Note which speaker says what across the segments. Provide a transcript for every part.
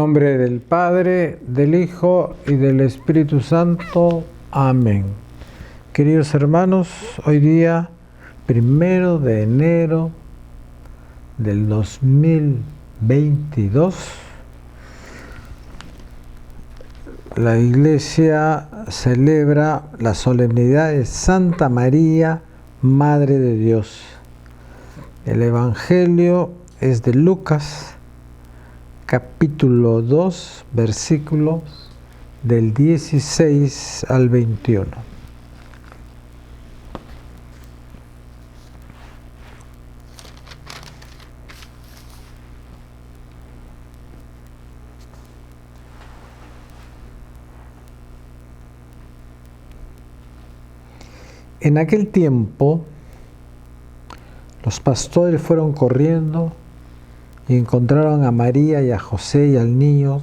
Speaker 1: nombre del Padre, del Hijo y del Espíritu Santo. Amén. Queridos hermanos, hoy día, 1 de enero del 2022, la Iglesia celebra la solemnidad de Santa María, Madre de Dios. El Evangelio es de Lucas, capítulo 2, versículos del 16 al 21. En aquel tiempo, los pastores fueron corriendo y encontraron a María y a José y al niño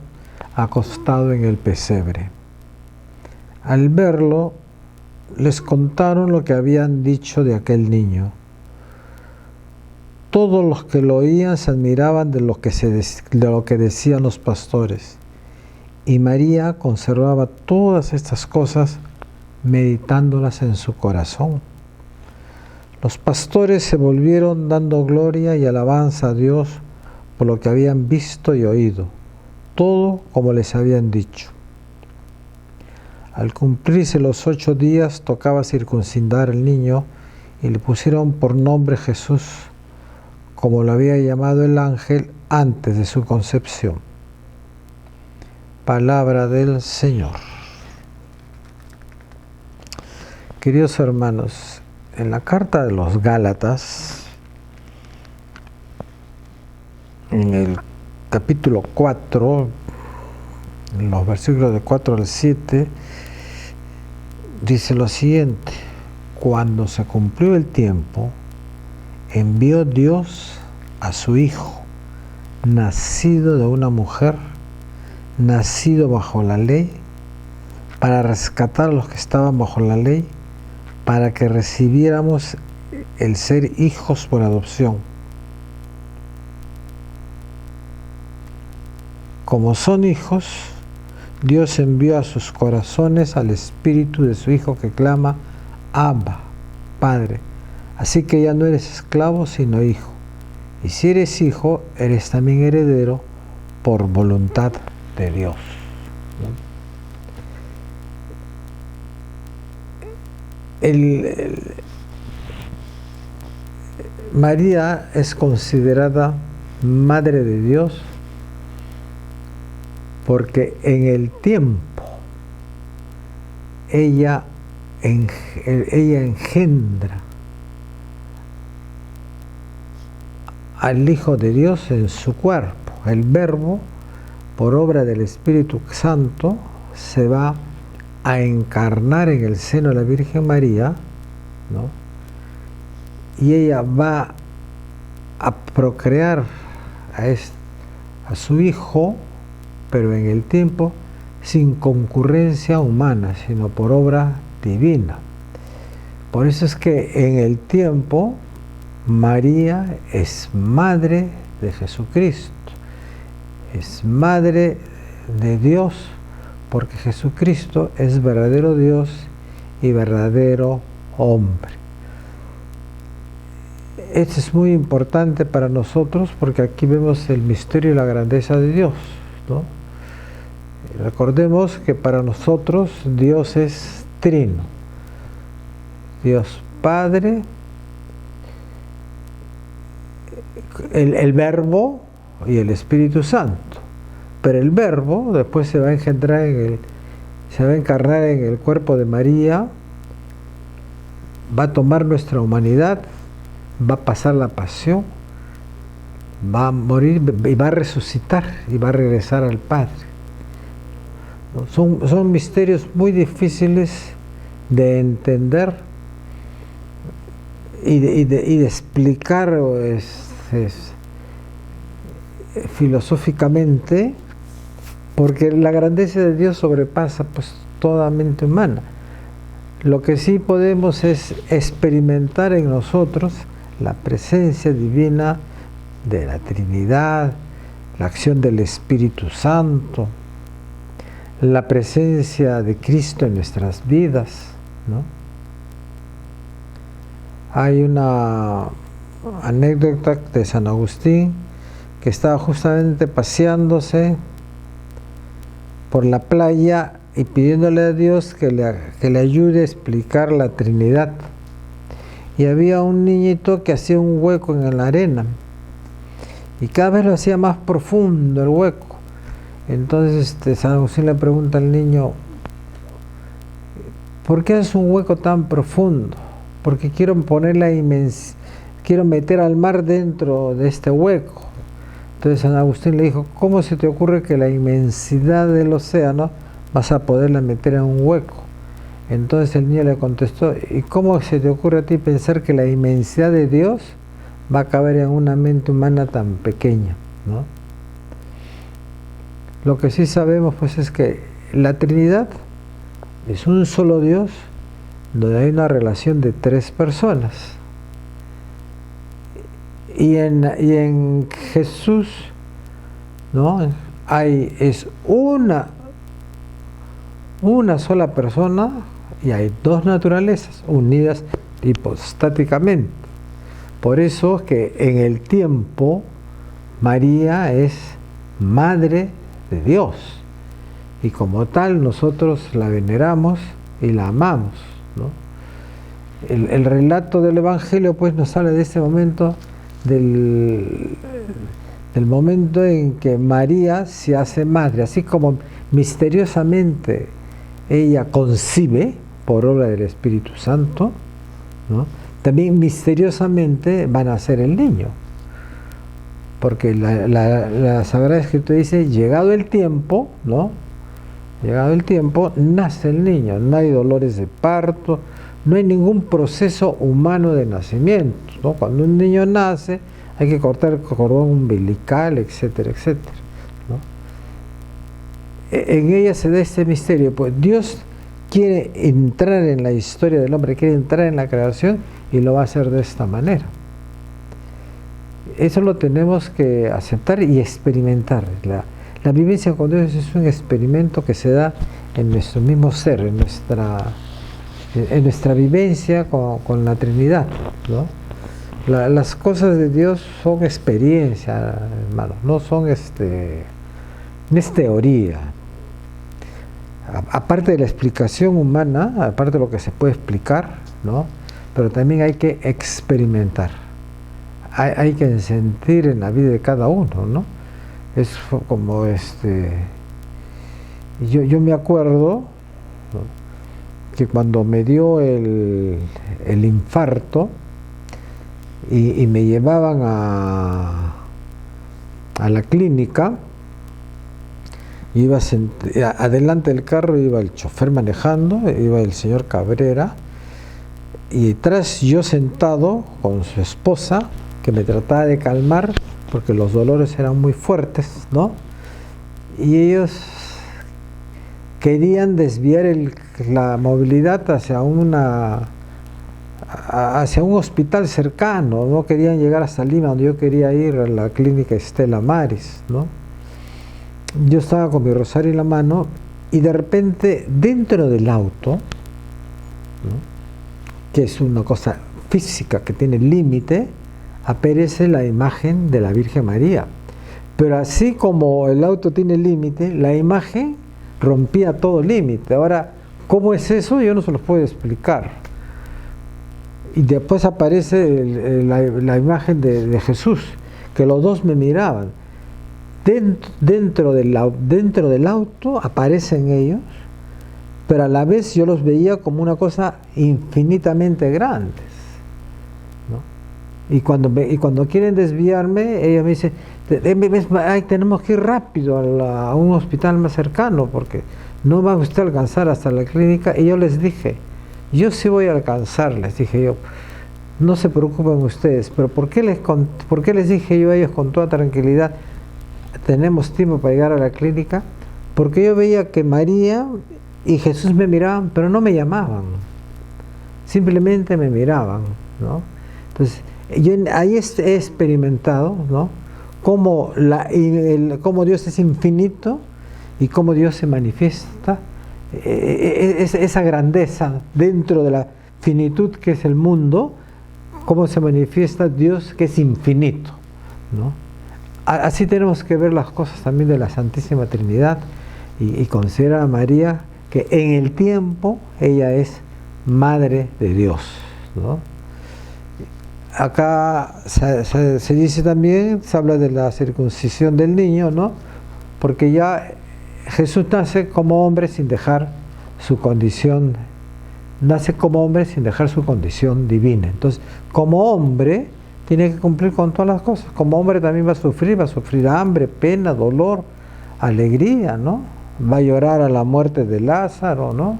Speaker 1: acostado en el pesebre. Al verlo, les contaron lo que habían dicho de aquel niño. Todos los que lo oían se admiraban de lo que decían los pastores. Y María conservaba todas estas cosas, meditándolas en su corazón. Los pastores se volvieron dando gloria y alabanza a Dios por lo que habían visto y oído, todo como les habían dicho. Al cumplirse los 8 días tocaba circuncidar al niño y le pusieron por nombre Jesús, como lo había llamado el ángel antes de su concepción. Palabra del Señor. Queridos hermanos, en la carta de los Gálatas, en el capítulo 4, en los versículos de 4 al 7, dice lo siguiente: cuando se cumplió el tiempo, envió Dios a su Hijo, nacido de una mujer, nacido bajo la ley, para rescatar a los que estaban bajo la ley, para que recibiéramos el ser hijos por adopción. Como son hijos, Dios envió a sus corazones al espíritu de su Hijo que clama: Abba, Padre. Así que ya no eres esclavo, sino hijo. Y si eres hijo, eres también heredero por voluntad de Dios. María es considerada Madre de Dios porque en el tiempo ella engendra al Hijo de Dios en su cuerpo. El Verbo, por obra del Espíritu Santo, se va a encarnar en el seno de la Virgen María, ¿no? Y ella va a procrear a su Hijo, pero en el tiempo sin concurrencia humana, sino por obra divina. Por eso es que en el tiempo María es madre de Jesucristo, es madre de Dios, porque Jesucristo es verdadero Dios y verdadero hombre. Esto es muy importante para nosotros porque aquí vemos el misterio y la grandeza de Dios, ¿no? Recordemos que para nosotros Dios es trino: Dios Padre, el Verbo y el Espíritu Santo. Pero el Verbo después se va a encarnar en el cuerpo de María, va a tomar nuestra humanidad, va a pasar la pasión, va a morir y va a resucitar y va a regresar al Padre. Son misterios muy difíciles de entender y de explicar filosóficamente, porque la grandeza de Dios sobrepasa pues toda mente humana. Lo que sí podemos es experimentar en nosotros la presencia divina de la Trinidad, la acción del Espíritu Santo, la presencia de Cristo en nuestras vidas, ¿no? Hay una anécdota de San Agustín que estaba justamente paseándose por la playa y pidiéndole a Dios que le ayude a explicar la Trinidad. Y había un niñito que hacía un hueco en la arena y cada vez lo hacía más profundo el hueco. Entonces San Agustín le pregunta al niño: ¿por qué es un hueco tan profundo? Porque quiero meter al mar dentro de este hueco. Entonces San Agustín le dijo: ¿cómo se te ocurre que la inmensidad del océano vas a poderla meter en un hueco? Entonces el niño le contestó: ¿y cómo se te ocurre a ti pensar que la inmensidad de Dios va a caber en una mente humana tan pequeña, ¿no? Lo que sí sabemos pues es que la Trinidad es un solo Dios, donde hay una relación de 3 personas. Y en Jesús, ¿no? Es una sola persona y hay 2 naturalezas unidas hipostáticamente. Por eso es que en el tiempo María es Madre de Dios y como tal nosotros la veneramos y la amamos, ¿no? El relato del Evangelio pues nos habla de este momento, del momento en que María se hace madre, así como misteriosamente ella concibe por obra del Espíritu Santo, ¿no? También misteriosamente van a nacer el niño, porque la Sagrada Escritura dice: llegado el tiempo, ¿no? Llegado el tiempo, nace el niño, no hay dolores de parto, no hay ningún proceso humano de nacimiento, ¿no? Cuando un niño nace hay que cortar el cordón umbilical, etcétera, etcétera, ¿no? En ella se da este misterio, pues Dios quiere entrar en la historia del hombre, quiere entrar en la creación y lo va a hacer de esta manera. Eso lo tenemos que aceptar y experimentar. La vivencia con Dios es un experimento que se da en nuestro mismo ser, en nuestra vivencia con la Trinidad, ¿no? Las cosas de Dios son experiencia, hermanos, no son no es teoría. Aparte de la explicación humana, aparte de lo que se puede explicar, ¿no? Pero también hay que experimentar, hay que sentir en la vida de cada uno, ¿no? Es como yo me acuerdo, ¿no?, que cuando me dio el infarto y me llevaban a la clínica, iba adelante del carro iba el chofer manejando, iba el señor Cabrera, y detrás yo sentado con su esposa, que me trataba de calmar porque los dolores eran muy fuertes, ¿no? Y ellos querían desviar la movilidad hacia un hospital cercano, no querían llegar hasta Lima, donde yo quería ir, a la clínica Estela Maris, ¿no? Yo estaba con mi rosario en la mano y de repente dentro del auto, ¿no?, que es una cosa física que tiene límite, aparece la imagen de la Virgen María. Pero así como el auto tiene límite, la imagen rompía todo límite. Ahora, ¿cómo es eso? Yo no se los puedo explicar. Y después aparece la imagen de Jesús, que los dos me miraban. Dentro del auto aparecen ellos, pero a la vez yo los veía como una cosa infinitamente grandes, ¿no? Y cuando quieren desviarme, ellos me dicen: tenemos que ir rápido a un hospital más cercano porque no va usted a alcanzar hasta la clínica. Y yo les dije: yo sí voy a alcanzar, les dije yo, no se preocupen ustedes. Pero ¿por qué les dije yo a ellos con toda tranquilidad: tenemos tiempo para llegar a la clínica? Porque yo veía que María y Jesús me miraban, pero no me llamaban, simplemente me miraban, ¿no? Entonces yo ahí he experimentado, ¿no?, cómo Dios es infinito y cómo Dios se manifiesta, esa grandeza dentro de la finitud que es el mundo, cómo se manifiesta Dios que es infinito, ¿no? Así tenemos que ver las cosas también de la Santísima Trinidad y considerar a María que en el tiempo ella es Madre de Dios, ¿no? Acá se dice también, se habla de la circuncisión del niño, ¿no? Porque ya Jesús nace como hombre sin dejar su condición, nace como hombre sin dejar su condición divina. Entonces, como hombre, tiene que cumplir con todas las cosas. Como hombre también va a sufrir hambre, pena, dolor, alegría, ¿no? Va a llorar a la muerte de Lázaro, ¿no?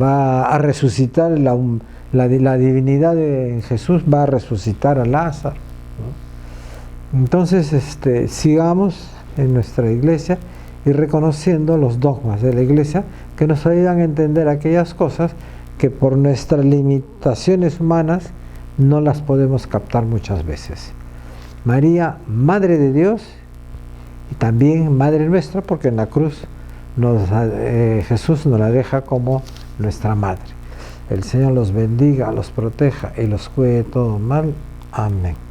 Speaker 1: Va a resucitar la divinidad de Jesús, va a resucitar a Lázaro, ¿no? Entonces, sigamos en nuestra iglesia y reconociendo los dogmas de la iglesia que nos ayudan a entender aquellas cosas que por nuestras limitaciones humanas no las podemos captar muchas veces. María, Madre de Dios y también Madre nuestra, porque en la cruz Jesús nos la deja como nuestra Madre. El Señor los bendiga, los proteja y los cuide de todo mal. Amén.